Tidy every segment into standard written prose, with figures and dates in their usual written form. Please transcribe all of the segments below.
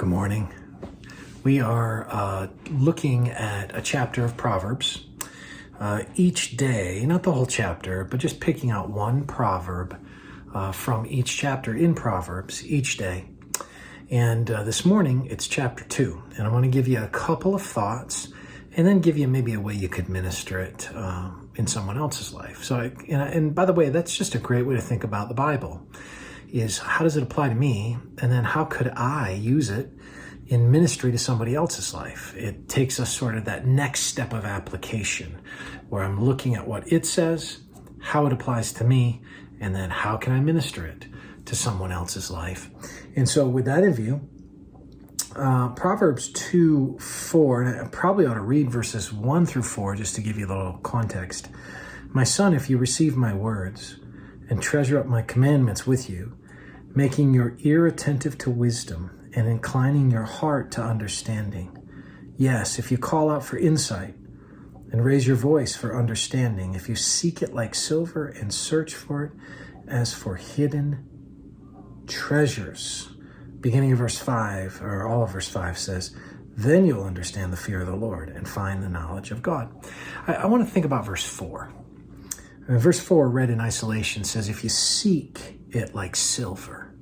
Good morning. We are looking at a chapter of Proverbs. Each day, not the whole chapter, but just picking out one proverb from each chapter in Proverbs each day. And this morning, it's chapter 2. And I want to give you a couple of thoughts and then give you maybe a way you could minister it in someone else's life. And by the way, that's just a great way to think about the Bible, is how does it apply to me? And then how could I use it in ministry to somebody else's life? It takes us sort of that next step of application where I'm looking at what it says, how it applies to me, and then how can I minister it to someone else's life? And so with that in view, Proverbs 2:4, and I probably ought to read verses 1 through 4 just to give you a little context. My son, if you receive my words and treasure up my commandments with you, making your ear attentive to wisdom and inclining your heart to understanding. Yes, if you call out for insight and raise your voice for understanding, if you seek it like silver and search for it as for hidden treasures. Beginning of verse 5, or all of verse 5 says, then you'll understand the fear of the Lord and find the knowledge of God. I want to think about verse 4. Verse 4, read in isolation, says, if you seek it like silver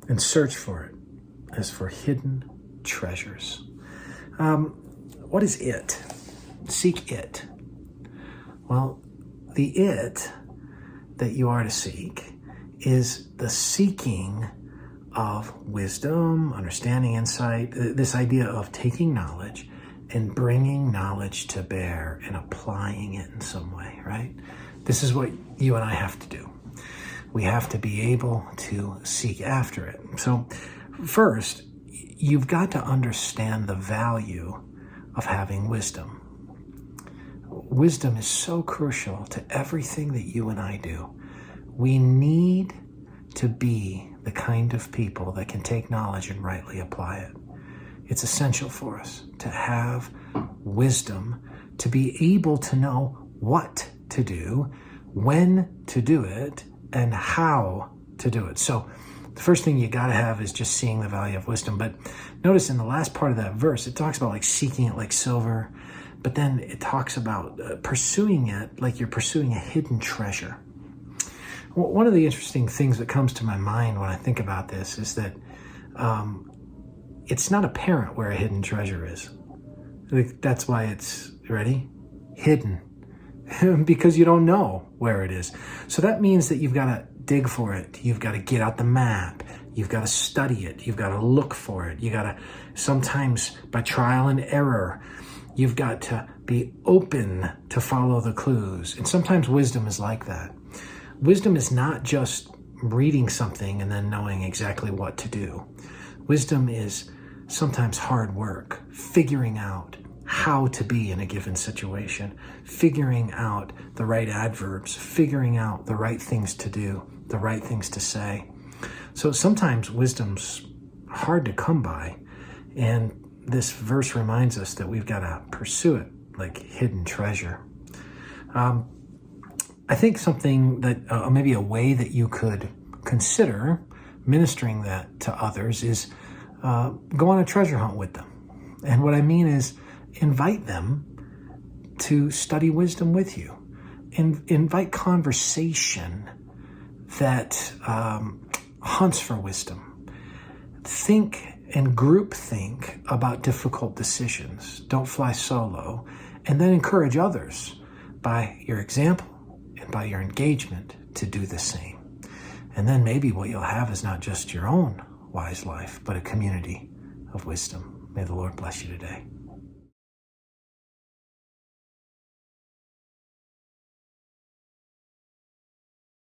and search for it as for hidden treasures. What is it? Seek it. Well, the it that you are to seek is the seeking of wisdom, understanding, insight, this idea of taking knowledge and bringing knowledge to bear and applying it in some way, right? This is what you and I have to do. We have to be able to seek after it. So first, you've got to understand the value of having wisdom. Wisdom is so crucial to everything that you and I do. We need to be the kind of people that can take knowledge and rightly apply it. It's essential for us to have wisdom, to be able to know what to do, when to do it, and how to do it. So the first thing you got to have is just seeing the value of wisdom. But notice in the last part of that verse, it talks about like seeking it like silver, but then it talks about pursuing it like you're pursuing a hidden treasure. One of the interesting things that comes to my mind when I think about this is that it's not apparent where a hidden treasure is. That's why it's, ready? Hidden. Because you don't know where it is. So that means that you've got to dig for it. You've got to get out the map. You've got to study it. You've got to look for it. You got to, sometimes by trial and error, you've got to be open to follow the clues. And sometimes wisdom is like that. Wisdom is not just reading something and then knowing exactly what to do. Wisdom is sometimes hard work, figuring out how to be in a given situation, figuring out the right adverbs, figuring out the right things to do, the right things to say. So sometimes wisdom's hard to come by, and this verse reminds us that we've got to pursue it like hidden treasure. I think something that maybe a way that you could consider ministering that to others is go on a treasure hunt with them. And what I mean is invite them to study wisdom with you. Invite conversation that hunts for wisdom. Think and group think about difficult decisions. Don't fly solo. And then encourage others by your example and by your engagement to do the same. And then maybe what you'll have is not just your own wise life, but a community of wisdom. May the Lord bless you today.